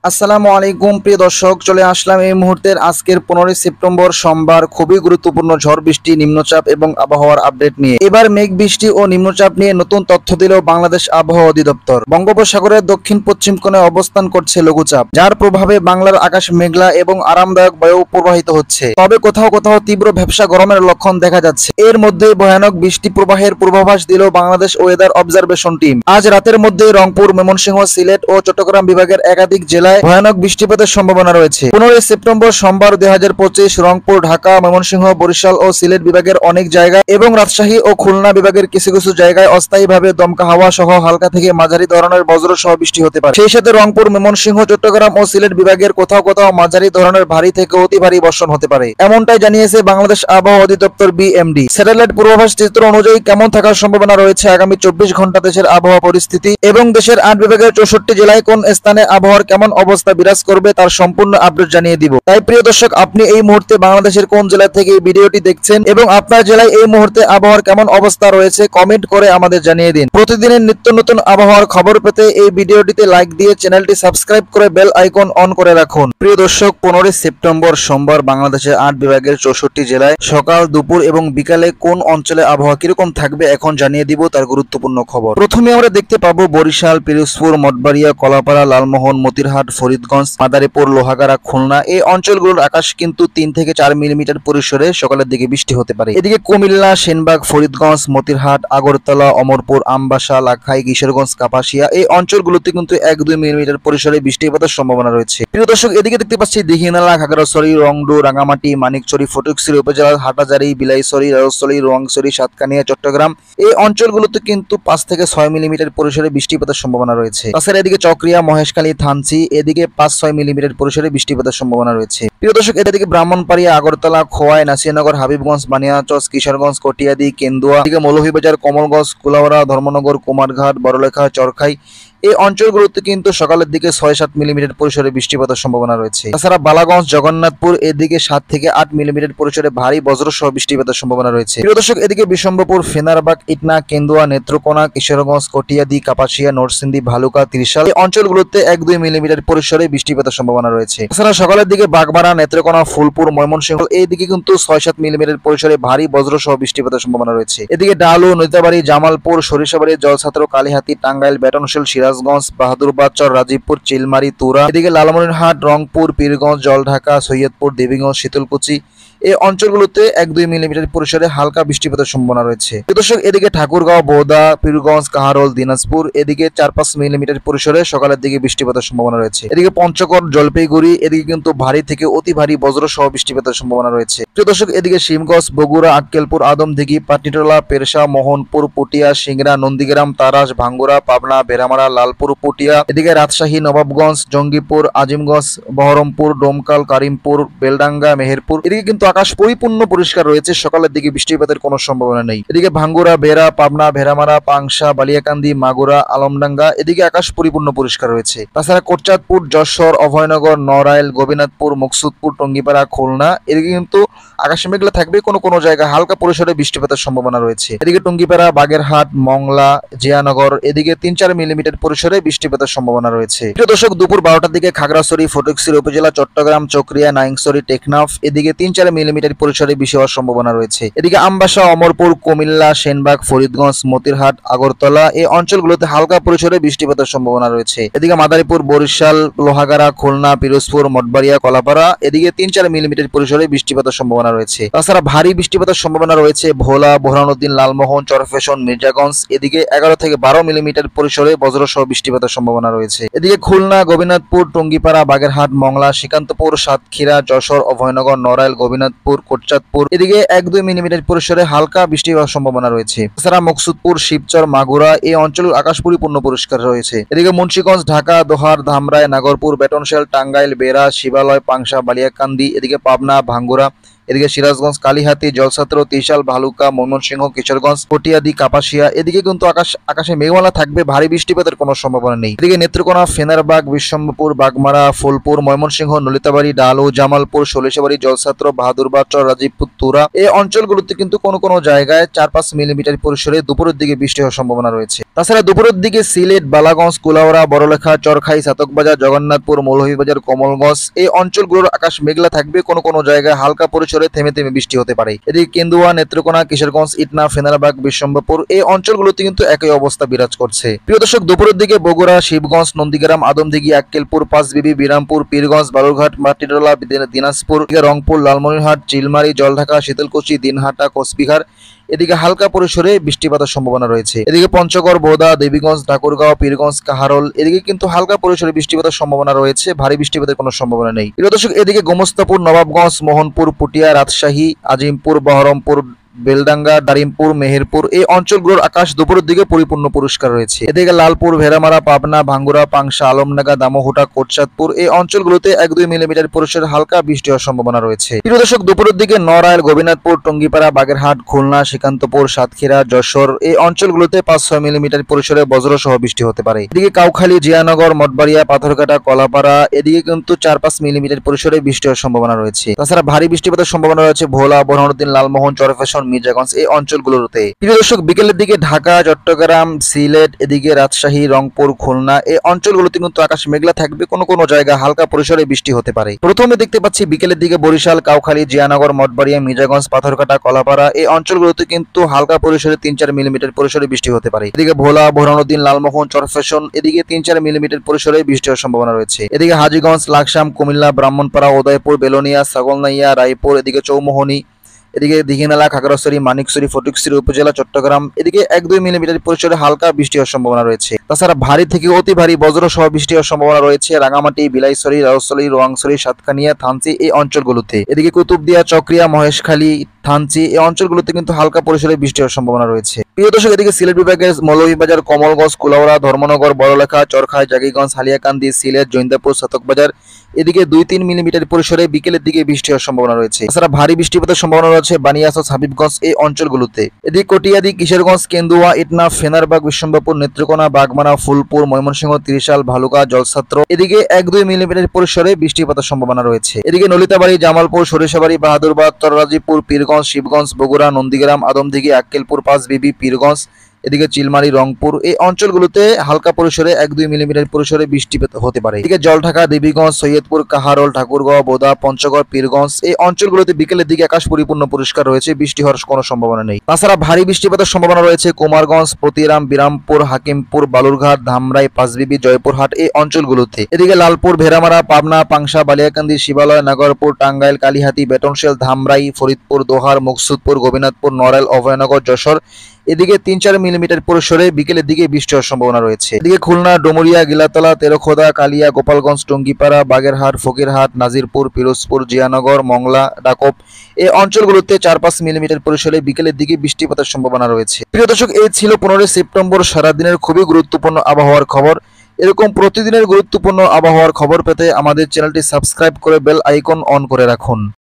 আসসালামু আলাইকুম প্রিয় দর্শক, চলে আসলাম এই মুহূর্তের আজকের 15 সেপ্টেম্বর সোমবার খুবই গুরুত্বপূর্ণ ঝড় বৃষ্টি, নিম্নচাপ এবং আবহাওয়ার আপডেট নিয়ে। এবার মেঘ বৃষ্টি ও নিম্নচাপ নিয়ে নতুন তথ্য দিল বাংলাদেশ আবহাওয়া অধিদপ্তর। বঙ্গোপসাগরের দক্ষিণ পশ্চিম কোণে অবস্থান করছে লঘুচাপ, যার প্রভাবে বাংলার আকাশ মেঘলা এবং আরামদায়ক বায়ু প্রবাহিত হচ্ছে। তবে কোথাও কোথাও তীব্র ভ্যাপসা গরমের লক্ষণ দেখা যাচ্ছে। এর মধ্যে ভয়ানক বৃষ্টি প্রবাহের পূর্বাভাস দিল বাংলাদেশ ওয়েদার অবজারভেশন টিম। আজ রাতের মধ্যে রংপুর, ময়মনসিংহ, সিলেট ও চট্টগ্রাম বিভাগের একাধিক জেলায় ভয়ানক বৃষ্টিপাতের সম্ভাবনা রয়েছে। 15 সেপ্টেম্বর সোমবার 2025 রংপুর, ঢাকা, ময়মনসিংহ, বরিশাল ও সিলেট বিভাগের অনেক জায়গায় এবং রাজশাহী ও খুলনা বিভাগের কিছু কিছু জায়গায় অস্থায়ীভাবে দমকা হাওয়া সহ হালকা থেকে মাঝারি ধরনের বজ্র সহ বৃষ্টি হতে পারে। সেই সাথে রংপুর, ময়মনসিংহ, চট্টগ্রাম ও সিলেট বিভাগের কোথাও কোথাও মাঝারি ধরনের ভারী থেকে অতি ভারী বর্ষণ হতে পারে, এমনটাই জানিয়েছে বাংলাদেশ আবহাওয়া অধিদপ্তর বিএমডি। স্যাটেলাইট পূর্বাভাস চিত্র অনুযায়ী কেমন থাকার সম্ভাবনা রয়েছে আগামী 24 ঘন্টা দেশের আবহাওয়া পরিস্থিতি এবং দেশের 8 বিভাগের 64 জেলায় কোন স্থানে আবহাওয়ার কেমন অবস্থা বিরাজ করবে তার সম্পূর্ণ আপডেট জানিয়ে দিব। তাই প্রিয় দর্শক, আপনি এই মুহূর্তে বাংলাদেশের কোন জেলা থেকে এই ভিডিওটি দেখছেন এবং আপনার জেলায় এই মুহূর্তে আবহাওয়ার কেমন অবস্থা রয়েছে কমেন্ট করে আমাদের জানিয়ে দিন। প্রতিদিনের নিত্য নতুন আবহাওয়ার খবর পেতে এই ভিডিওটিতে লাইক দিয়ে চ্যানেলটি সাবস্ক্রাইব করে বেল আইকন অন করে রাখুন। প্রিয় দর্শক, 15 সেপ্টেম্বর সোমবার বাংলাদেশের 8 বিভাগের 64 জেলায় সকাল, দুপুর এবং বিকালে কোন অঞ্চলে আবহাওয়া কিরকম থাকবে এখন জানিয়ে দিব তার গুরুত্বপূর্ণ খবর। প্রথমে আমরা দেখতে পাবো বরিশাল, পিরোজপুর, মঠবাড়িয়া, কলাপাড়া, লালমোহন, মতিরহাট, ফরিদগঞ্জ, মাদারীপুর, লোহাগাড়া, খুলনা এই অঞ্চলগুলোর আকাশ কিন্তু 3 থেকে 4 মিলিমিটার পরিসরে সকালের দিকে বৃষ্টি হতে পারে। এদিকে কুমিল্লা, সেনবাগ, ফরিদগঞ্জ, মতিরহাট, আগরতলা, অমরপুর, আমবাসা, লাখাই, কিশোরগঞ্জ, কাপাসিয়া এই অঞ্চলগুলোতে কিন্তু 1-2 মিলিমিটার পরিসরে বৃষ্টিপাতের সম্ভাবনা রয়েছে। প্রিয় দর্শক, এদিকে দেখতে পাচ্ছি দীঘিনালা, খাগড়াছড়ি, রংডু, রাঙামাটি, মানিকছড়ি, ফটিকছড়ি উপজেলার হাটাজারি, বিলাইছড়ি, রাজস্থলী, রোয়াংছড়ি, সাতকানিয়া, চট্টগ্রাম এই অঞ্চলগুলোতে কিন্তু 5 থেকে 6 মিলিমিটার পরিসরে বৃষ্টিপাতের সম্ভাবনা রয়েছে। তাছাড়া এদিকে চকরিয়া, মহেশখালী, থানচি এদিকে 5-6 মিলিমিটার পরিসরে বৃষ্টিপাতের সম্ভাবনা রয়েছে। প্রিয় দর্শক, এদিকে ব্রাহ্মণবাড়িয়া, আগরতলা, খোয়াই, নাসিরনগর, হাবিবগঞ্জ, বানিয়াচং, কিশোরগঞ্জ, কটিয়াদি, কেন্দুয়া, এদিকে মৌলভীবাজার, কমলগঞ্জ, কুলাউড়া, ধর্মনগর, কুমারঘাট, বড়লেখা, চরখাই এই অঞ্চলগুলোতে কিন্তু সকালের দিকে 6-7 মিলিমিটার পরিসরে বৃষ্টিপাতের সম্ভাবনা রয়েছে। তাছাড়া বালাগঞ্জ, জগন্নাথপুর এদিকে 7 থেকে 8 মিলিমিটার পরিসরে ভারী বজ্র সহ বৃষ্টিপাতের সম্ভাবনা রয়েছে। প্রিয় দর্শক, এদিকে বিশম্বপুর, ফেনারবাগ, ইটনা, কেন্দুয়া, নেত্রকোনা, কিশোরগঞ্জ, কটিয়াদি, কাপাসিয়া, নরসিংদী, ভালুকা, ত্রিশাল এই অঞ্চলগুলোতে 1-2 মিলিমিটার পরিসরে বৃষ্টিপাতের সম্ভাবনা রয়েছে। তাছাড়া সকালের দিকে বাগমারা, নেত্রকোনা, ফুলপুর, ময়মনসিংহ এইদিকে কিন্তু 6-7 মিলিমিটার পরিসরে ভারী বজ্র সহ বৃষ্টিপাতের সম্ভাবনা রয়েছে। এদিকে ডালু, নৈতাবাড়ি, জামালপুর, সরিষাবাড়ি, জলছাত্র, কালীহাতি, টাঙ্গাইল, বেটনশীল, সিরাজগঞ্জ, বাহাদুরবাদ চর, রাজীবপুর, চিলমারি, তুরা এদিকে লালমনিরহাট, রংপুর, পীরগঞ্জ, জলঢাকা, সৈয়দপুর, দেবীগঞ্জ, শীতলকুচি এই অঞ্চলগুলোতে 1-2 মিলিমিটার পরিসরে হালকা বৃষ্টিপাতের সম্ভাবনা রয়েছে। দর্শক, এদিকে ঠাকুরগাঁও, বোদা, পীরগঞ্জ, কাহারোল, দিনাজপুর এদিকে 4-5 মিলিমিটার পরিসরে সকালের দিকে বৃষ্টিপাতের সম্ভাবনা রয়েছে। এদিকে পঞ্চগড়, জলপাইগুড়ি এদিকে কিন্তু ভারী থেকে অতি ভারী বজ্র সহ বৃষ্টিপাতের সম্ভাবনা রয়েছে। দর্শক, এদিকে শিমগঞ্জ, বগুড়া, আক্কেলপুর, আদমদিঘি, পাটনিটোলা, পেরসা, মোহনপুর, পটিয়া, সিংড়া, নন্দীগ্রাম, তারাস, ভাঙ্গুরা, পাবনা, বেড়ামারা, লালপুর, পটিয়া এদিকে রাজশাহী, নবাবগঞ্জ, জঙ্গিপুর, আজিমগঞ্জ, বহরমপুর, ডোমকাল, কারিমপুর, বেলডাঙ্গা, মেহেরপুর এদিকে কিন্তু আকাশ পরিপূর্ণ পরিষ্কার রয়েছে, সকালের দিকে বৃষ্টিপাতের কোনো সম্ভাবনা নেই। এদিকে ভাঙ্গুরা, বেড়া, পাবনা, ভেড়ামারা, পাংশা, বালিয়াকান্দি, মাগুরা, আলমডাঙ্গা এদিকে আকাশ পরিপূর্ণ পরিষ্কার রয়েছে। তাছাড়া কোটচাঁদপুর, যশোর, অভয়নগর, নড়াইল, গোবিনাথপুর, মকসুদপুর, টঙ্গিপাড়া, খুলনা এদিকে কিন্তু আকাশ মেঘলা থাকবে, কোনো জায়গায় হালকা পরিসরে বৃষ্টিপাতের সম্ভাবনা রয়েছে। এদিকে টঙ্গিপাড়া, বাগেরহাট, মংলা, জিয়ানগর এদিকে 3-4 মিলিমিটার পরিসরে বৃষ্টিপাতের সম্ভাবনা রয়েছে। প্রিয় দর্শক, দুপুর 12টার দিকে খাগড়াছড়ি, ফটিকছড়ি উপজেলা, চট্টগ্রাম, চকরিয়া, নাইংছড়ি, টেকনাফ এদিকে 3-4 মিলিমিটার পরিসরে বৃষ্টি হওয়ার সম্ভাবনা রয়েছে। এদিকে আমবাসা, অমরপুর, কুমিল্লা, সেনবাগ, ফরিদগঞ্জ, মতিরহাট, আগরতলা এই অঞ্চলগুলোতে হালকা পরিসরে বৃষ্টিপাতের সম্ভাবনা রয়েছে। এদিকে মাদারীপুর, বরিশাল, লোহাগাড়া, খুলনা, পিরোজপুর, মঠবাড়িয়া, কলাপাড়া এদিকে 3-4 মিলিমিটার পরিসরে বৃষ্টিপাতের সম্ভাবনা রয়েছে। তাছাড়া ভারী বৃষ্টিপাতের সম্ভাবনা রয়েছে ভোলা, বোরহানউদ্দিন, লালমোহন, চরফেশন, মির্জাগঞ্জ এদিকে 11 থেকে 12 মিলিমিটার পরিসরে বজ্র সহ বৃষ্টিপাতের সম্ভাবনা রয়েছে। এদিকে খুলনা, গোবিনাথপুর, টঙ্গিপাড়া, বাগেরহাট, মংলা, শ্রীকান্তপুর, সাতক্ষীরা, যশোর, অভয়নগর, নড়াইল, গোবিনাথপুর, কোটচাঁদপুর এদিকে 1-2 মিলিমিটার পরিসরে হালকা বৃষ্টি হওয়ার সম্ভাবনা রয়েছে। তাছাড়া মকসুদপুর, শিবচর, মাগুরা এই অঞ্চলের আকাশ পরিপূর্ণ পরিষ্কার রয়েছে। এদিকে মুন্সিগঞ্জ, ঢাকা, দোহার, ধামরাই, নাগরপুর, বেটনশীল, টাঙ্গাইল, বেড়া, শিবালয়, পাংশা, বালিয়াকান্দি এদিকে পাবনা, ভাঙ্গুরা এদিকে সিরাজগঞ্জ, কালিহাতী, জলছত্র, ত্রিশাল, ভালুকা, ময়মনসিংহ, কিশোরগঞ্জ, কটিয়াদি, কাপাসিয়া এদিকে কিন্তু আকাশে মেঘমালা থাকবে, ভারী বৃষ্টিপাতের কোনো সম্ভাবনা নেই। এদিকে নেত্রকোনা, ফেনারবাগ, বিশ্বম্ভরপুর, বাগমারা, ফুলপুর, ময়মনসিংহ, নলিতাবাড়ি, ডালু, জামালপুর, সরিষাবাড়ি, জলছত্র, বাহাদুরবাদ, রাজীবপুর, তুরা এই অঞ্চলগুলোতে কিন্তু কোনো জায়গায় 4-5 মিলিমিটার পরিসরে দুপুরের দিকে বৃষ্টি হওয়ার সম্ভাবনা রয়েছে। তাছাড়া দুপুরের দিকে সিলেট, বালাগঞ্জ, কুলাউড়া, বড়লেখা, চরখাই, চাতকবাজার, জগন্নাথপুর, মৌলভীবাজার, কমলগঞ্জ এই অঞ্চলগুলোর আকাশ মেঘলা থাকবে, কোনো জায়গায় হালকা পরিসরে থেমে থেমে বৃষ্টি হতে পারে। এদিকে কেন্দুয়া, নেত্রকোনা, কিশোরগঞ্জ, ইটনা, ফেনারবাগ, বিশ্বম্ভরপুর এই অঞ্চলগুলোতে কিন্তু একই অবস্থা বিরাজ করছে। প্রিয় দর্শক, দুপুরের দিকে বগুড়া, শিবগঞ্জ, নন্দীগ্রাম, আদমদিঘি, আক্কেলপুর, পাঁচবিবি, বিরামপুর, পীরগঞ্জ, বালুরঘাট, মাটিডলা, দিনাজপুর, রংপুর, লালমনিরহাট, চিলমারি, জলঢাকা, শীতলকুচি, দিনহাটা, কোচবিহার এদিকে হালকা পরিসরে বৃষ্টিপাতের সম্ভাবনা রয়েছে। এদিকে পঞ্চগড়, বোদা, দেবীগঞ্জ, ঠাকুরগাঁও, পীরগঞ্জ, কাহারোল এদিকে কিন্তু হালকা পরিসরে বৃষ্টিপাতের সম্ভাবনা রয়েছে, ভারী বৃষ্টিপাতের কোনো সম্ভাবনা নেই। প্রিয় দর্শক, এদিকে গোমস্তাপুর, নবাবগঞ্জ, মোহনপুর, পুটিয়া, রাজশাহী, আজিমপুর, বহরমপুর, বেলডাঙ্গা, দারিমপুর, মেহেরপুর এই অঞ্চলগুলোর আকাশ দুপুরের দিকে পরিপূর্ণ পরিষ্কার রয়েছে। এদিকে লালপুর, ভেড়ামারা, পাবনা, ভাঙ্গুরা, পাংশা, আলমডাঙ্গা, দামোহটা, কোটচাঁদপুর এই অঞ্চলগুলোতে 1-2 মিলিমিটার পরিসরে হালকা বৃষ্টি হওয়ার সম্ভাবনা রয়েছে। প্রিয় দর্শক, দুপুরের দিকে নড়াইল, গোবিনাথপুর, টঙ্গিপাড়া, বাগেরহাট, খুলনা, শ্রীকান্তপুর, সাতক্ষীরা, যশোর এই অঞ্চলগুলোতে 5-6 মিলিমিটার পরিসরে বজ্রসহ বৃষ্টি হতে পারে। এদিকে কাউখালী, জিয়ানগর, মঠবাড়িয়া, পাথরঘাটা, কলাপাড়া এদিকে কিন্তু 4-5 মিলিমিটার পরিসরে বৃষ্টি হওয়ার সম্ভাবনা রয়েছে। তাছাড়া ভারী বৃষ্টিপাতের সম্ভাবনা রয়েছে ভোলা, বোরহানুদ্দিন, লালমোহন, চরফ্যাশন, মির্জাগঞ্জ এই অঞ্চলগুলোতে। প্রিয় দর্শক, বিকেলের দিকে ঢাকা, চট্টগ্রাম, সিলেট এদিকে রাজশাহী, রংপুর, খুলনা এই অঞ্চলগুলোতে কিন্তু আকাশ মেঘলা থাকবে, কোনো জায়গায় হালকা পরিসরে বৃষ্টি হতে পারে। প্রথমে দেখতে পাচ্ছি বিকেলের দিকে বরিশাল, কাউখালী, জিয়ানগর, মঠবাড়িয়া, মির্জাগঞ্জ, পাথরঘাটা, কলাপাড়া এই অঞ্চলগুলোতে কিন্তু হালকা পরিসরে 3-4 মিলিমিটার পরিসরে বৃষ্টি হতে পারে। এদিকে ভোলা, বোরহানুদ্দিন, লালমোহন, চরফ্যাশন এদিকে 3-4 মিলিমিটার পরিসরে বৃষ্টি হওয়ার সম্ভাবনা রয়েছে। এদিকে হাজীগঞ্জ, লাকসাম, কুমিল্লা, ব্রাহ্মণপাড়া, উদয়পুর, বেলোনিয়া, ছাগলনাইয়া, রায়পুর এদিকে চৌমোহনী এদিকে দীঘিনালা, খাগড়াছড়ি, মানিকছড়ি, ফটিকছড়ি উপজেলা, চট্টগ্রাম এদিকে 1-2 মিলিমিটার পরিসরে হালকা বৃষ্টি হওয়ার সম্ভাবনা রয়েছে। তাছাড়া ভারী থেকে অতি ভারী বজ্রসহ বৃষ্টি হওয়ার সম্ভাবনা রয়েছে রাঙামাটি, বিলাইছড়ি, রাউছড়ি, রোয়াংছড়ি, সাতকানিয়া, থানচি এই অঞ্চলগুলোতে। এদিকে কুতুবদিয়া, চকরিয়া, মহেশখালী, থানচি এই অঞ্চলগুলোতে কিন্তু হালকা পরিসরে বৃষ্টি হওয়ার সম্ভাবনা রয়েছে। প্রিয় দর্শক, এদিকে সিলেট বিভাগের মৌলভীবাজার, কমলগঞ্জ, কুলাউড়া, ধর্মনগর, বড়লেখা, চরখাই, জাগিগঞ্জ, হালিয়াকান্দি, সিলেট, জৈন্তাপুর, চাতকবাজার এদিকে 2-3 মিলিমিটার পরিসরে বিকেলের দিকে বৃষ্টি হওয়ার সম্ভাবনা রয়েছে। তাছাড়া ভারী বৃষ্টিপাতের সম্ভাবনা রয়েছে বানিয়াচং, হাবিবগঞ্জ এই অঞ্চলগুলোতে। এদিকে কটিয়াদি, কিশোরগঞ্জ, কেন্দুয়া, ইটনা, ফেনারবাগ, বিশ্বম্ভরপুর, নেত্রকোনা, বাগমারা, ফুলপুর, ময়মনসিংহ, ত্রিশাল, ভালুকা, জলছত্র এদিকে 1-2 মিলিমিটার পরিসরে বৃষ্টিপাতের সম্ভাবনা রয়েছে। এদিকে নলিতাবাড়ি, জামালপুর, সরিষাবাড়ি, বাহাদুরবাদ, রাজীবপুর, পীরগঞ্জ, শিবগঞ্জ, বগুড়া, নন্দীগ্রাম, আদমদিঘি, আক্কেলপুর, পাঁচবিবি, পীরগঞ্জ এদিকে চিলমারি, রংপুর এই অঞ্চলগুলোতে হালকা পরিসরে 1-2 মিলিমিটার পরিসরে বৃষ্টিপাত হতে পারে। এদিকে জলঢাকা, দেবীগঞ্জ, সৈয়দপুর, কাহারোল, ঠাকুরগাঁও, বোদা, পঞ্চগড়, পীরগঞ্জ এই অঞ্চলগুলোতে বিকেলের দিকে আকাশ পরিপূর্ণ পরিষ্কার রয়েছে, বৃষ্টি হওয়ার কোনো সম্ভাবনা নেই। তাছাড়া ভারী বৃষ্টিপাতের সম্ভাবনা রয়েছে কুমারগঞ্জ, প্রতিরাম, বিরামপুর, হাকিমপুর, বালুরঘাট, ধামরাই, পাঁচবিবি, জয়পুরহাট এই অঞ্চলগুলোতে। এদিকে লালপুর, ভেড়ামারা, পাবনা, পাংশা, বালিয়াকান্দি, শিবালয়, নাগরপুর, টাঙ্গাইল, কালিহাতী, বেতনশেল, ধামরাই, ফরিদপুর, দোহার, মুকসুদপুর, গোবিনাথপুর, নড়াইল, অভয়নগর, যশোর এদিকে 3-4 মিলিমিটার পরিসরে বিকেলের দিকে বৃষ্টি হওয়ার সম্ভাবনা রয়েছে। এদিকে খুলনা, ডুমুরিয়া, গিলাতলা, তেরখোদা, কালিয়া, গোপালগঞ্জ, টঙ্গিপাড়া, বাগেরহাট, ফকিরহাট, নাজিরপুর, পিরোজপুর, জিয়ানগর, মংলা, ডাকপ এই অঞ্চলগুলোতে 4-5 মিলিমিটার পরিসরে বিকেলের দিকে বৃষ্টিপাতের সম্ভাবনা রয়েছে। প্রিয় দর্শক, এই ছিল 15 সেপ্টেম্বর সারাদিনের খুবই গুরুত্বপূর্ণ আবহাওয়ার খবর। এরকম প্রতিদিনের গুরুত্বপূর্ণ আবহাওয়ার খবর পেতে আমাদের চ্যানেলটি সাবস্ক্রাইব করে বেল আইকন অন করে রাখুন।